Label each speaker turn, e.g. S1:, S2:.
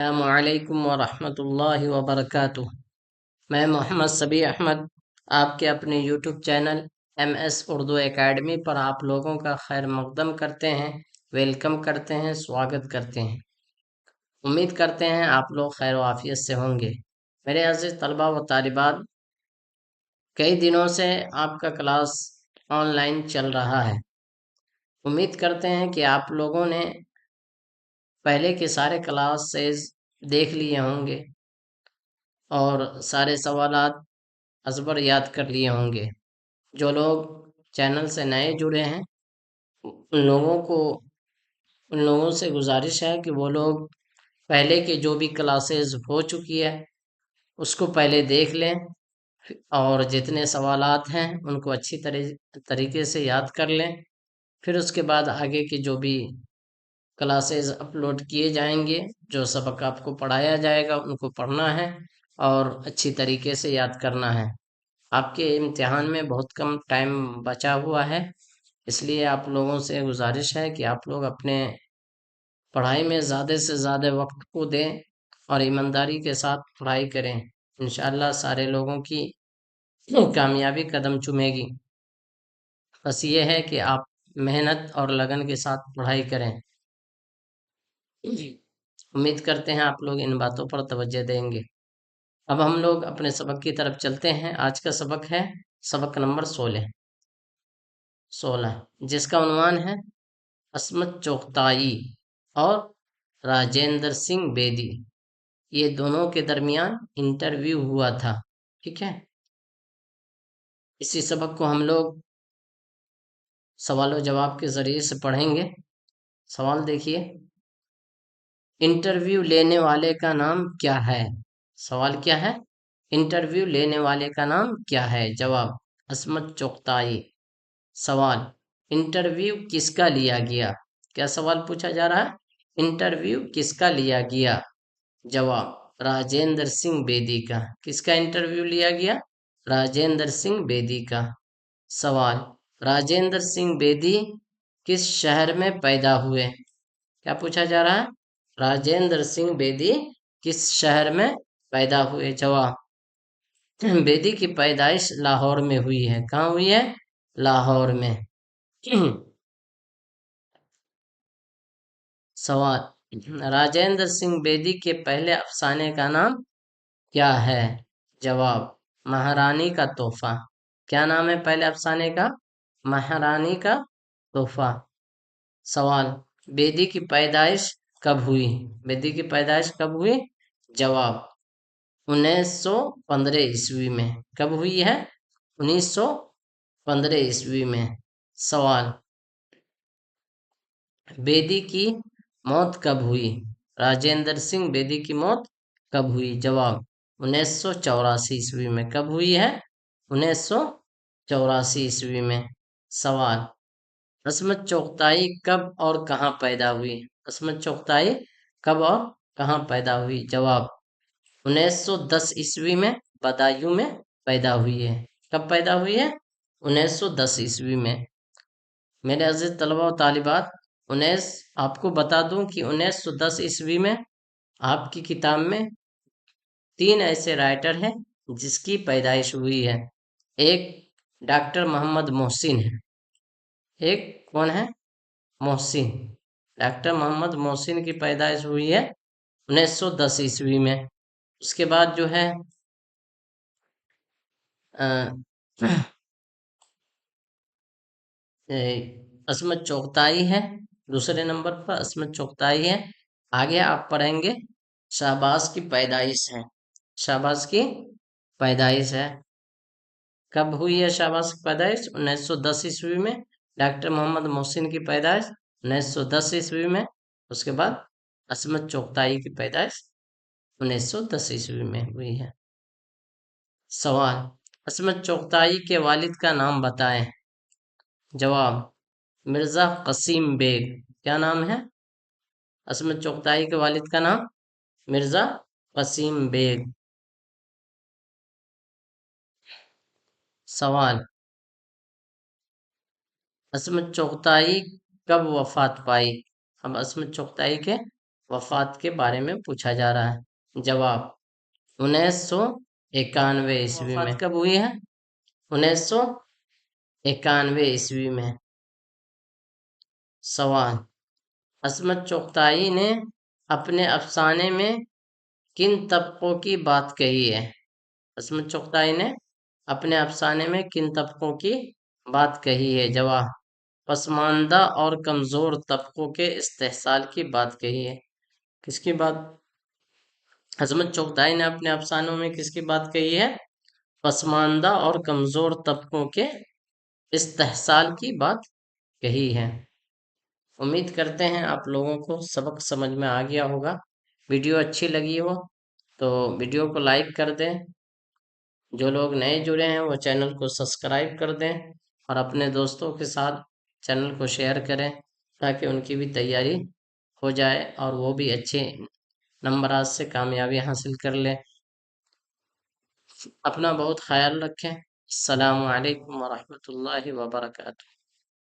S1: السلام علیکم ورحمۃ اللہ وبرکاتہ۔ میں محمد سبی احمد آپ کے اپنے YouTube channel MS Urdu academy پر آپ لوگوں کا خیر مقدم کرتے ہیں، ویلکم کرتے ہیں، سواگت کرتے ہیں۔ امید کرتے ہیں آپ لوگ خیر و عافیت سے ہوں گے۔ میرے عزیز طلبہ و طالبات، کئی دنوں سے آپ کا کلاس آن لائن چل رہا ہے۔ امید کرتے ہیں کہ آپ لوگوں نے پہلے کے سارے کلاسز دیکھ لیے ہوں گے اور سارے سوالات ازبر یاد کر لیے ہوں گے۔ جو لوگ چینل سے نئے جڑے ہیں ان لوگوں سے گزارش ہے کہ وہ لوگ پہلے کے جو بھی کلاسز ہو چکی ہے اس کو پہلے دیکھ لیں اور جتنے سوالات ہیں ان کو اچھی طریقے سے یاد کر لیں۔ پھر اس کے بعد آگے کے جو بھی کلاسز اپلوڈ کیے جائیں گے، جو سبق آپ کو پڑھایا جائے گا ان کو پڑھنا ہے اور اچھی طریقے سے یاد کرنا ہے۔ آپ کے امتحان میں بہت کم ٹائم بچا ہوا ہے، اس لیے آپ لوگوں سے گزارش ہے کہ آپ لوگ اپنے پڑھائی میں زیادہ سے زیادہ وقت کو دیں اور ایمانداری کے ساتھ پڑھائی کریں۔ انشاءاللہ سارے لوگوں کی کامیابی قدم چومے گی۔ بس یہ ہے کہ آپ محنت اور لگن کے ساتھ پڑھائی کریں۔ امید کرتے ہیں آپ لوگ ان باتوں پر توجہ دیں گے۔ اب ہم لوگ اپنے سبق کی طرف چلتے ہیں۔ آج کا سبق ہے سبق نمبر 16 جس کا عنوان ہے عصمت چغتائی اور راجندر سنگھ بیدی۔ یہ دونوں کے درمیان انٹرویو ہوا تھا، ٹھیک ہے۔ اسی سبق کو ہم لوگ سوال و جواب کے ذریعے سے پڑھیں گے۔ سوال دیکھیے، انٹرویو لینے والے کا نام کیا ہے؟ سوال کیا ہے؟ انٹرویو لینے والے کا نام کیا ہے؟ جواب عصمت چغتائی۔ سوال انٹرویو کس کا لیا گیا؟ کیا سوال پوچھا جا رہا ہے؟ انٹرویو کس کا لیا گیا؟ جواب راجندر سنگھ بیدی کا۔ کس کا انٹرویو لیا گیا؟ راجندر سنگھ بیدی کا۔ سوال راجندر سنگھ بیدی کس شہر میں پیدا ہوئے؟ کیا پوچھا جا رہا ہے؟ راجندر سنگھ بیدی کس شہر میں پیدا ہوئے؟ جواب بیدی کی پیدائش لاہور میں ہوئی ہے۔ کہاں ہوئی ہے؟ لاہور میں۔ سوال راجندر سنگھ بیدی کے پہلے افسانے کا نام کیا ہے؟ جواب مہارانی کا تحفہ۔ کیا نام ہے پہلے افسانے کا؟ مہارانی کا تحفہ۔ سوال بیدی کی پیدائش کب ہوئی؟ بیدی کی پیدائش کب ہوئی؟ جواب 1915 عیسوی میں۔ کب ہوئی ہے؟ 1915 عیسوی میں۔ سوال بیدی کی موت کب ہوئی؟ راجندر سنگھ بیدی کی موت کب ہوئی؟ جواب 1984 عیسوی میں۔ کب ہوئی ہے؟ 1984 عیسوی میں۔ سوال عصمت چغتائی کب اور کہاں پیدا ہوئی؟ عصمت چغتائی کب اور کہاں پیدا ہوئی؟ جواب 1910 عیسوی میں بدایوں میں پیدا ہوئی ہے۔ کب پیدا ہوئی ہے؟ 1910 عیسوی میں۔ میرے عزیز طلبہ و طالبات، آپ کو بتا دوں کہ 1910 عیسوی میں آپ کی کتاب میں 3 ایسے رائٹر ہیں جس کی پیدائش ہوئی ہے۔ ایک ڈاکٹر محمد محسن ہے۔ ایک کون ہے؟ محسن۔ ڈاکٹر محمد محسن کی پیدائش ہوئی ہے 1910 عیسوی میں۔ اس کے بعد جو ہے عصمت چغتائی ہے، دوسرے نمبر پر عصمت چغتائی ہے۔ آگے آپ پڑھیں گے شہباز کی پیدائش ہے۔ شہباز کی پیدائش ہے۔ کب ہوئی ہے شہباز کی پیدائش؟ 1910 عیسوی میں۔ ڈاکٹر محمد محسن کی پیدائش 1910 عیسوی میں۔ اس کے بعد عصمت چغتائی کی پیدائش 1910 عیسوی میں ہوئی ہے۔ سوال عصمت چغتائی کے والد کا نام بتائیں۔ جواب مرزا قسیم بیگ۔ کیا نام ہے عصمت چغتائی کے والد کا نام؟ مرزا قسیم بیگ۔ سوال عصمت چغتائی کب وفات پائی؟ اب عصمت چغتائی کے وفات کے بارے میں پوچھا جا رہا ہے۔ جواب 1991 میں۔ وفات کب ہوئی ہے؟ 1991 میں۔ سوال: عصمت چغتائی نے اپنے افسانے میں کن طبقوں کی بات کہی ہے؟ عصمت چغتائی نے اپنے افسانے میں کن طبقوں کی بات کہی ہے؟ جواب: پسماندہ اور کمزور طبقوں کے استحصال کی بات کہی ہے۔ کس کی بات؟ عصمت چغتائی نے اپنے افسانوں میں کس کی بات کہی ہے؟ پسماندہ اور کمزور طبقوں کے استحصال کی بات کہی ہے۔ امید کرتے ہیں آپ لوگوں کو سبق سمجھ میں آ گیا ہوگا۔ ویڈیو اچھی لگی ہو تو ویڈیو کو لائک کر دیں، جو لوگ نئے جڑے ہیں وہ چینل کو سبسکرائب کر دیں، اور اپنے دوستوں کے ساتھ چینل کو شیئر کریں تاکہ ان کی بھی تیاری ہو جائے اور وہ بھی اچھے نمبرات سے کامیابی حاصل کر لیں۔ اپنا بہت خیال رکھیں۔ السلام علیکم ورحمۃ اللہ وبرکاتہ۔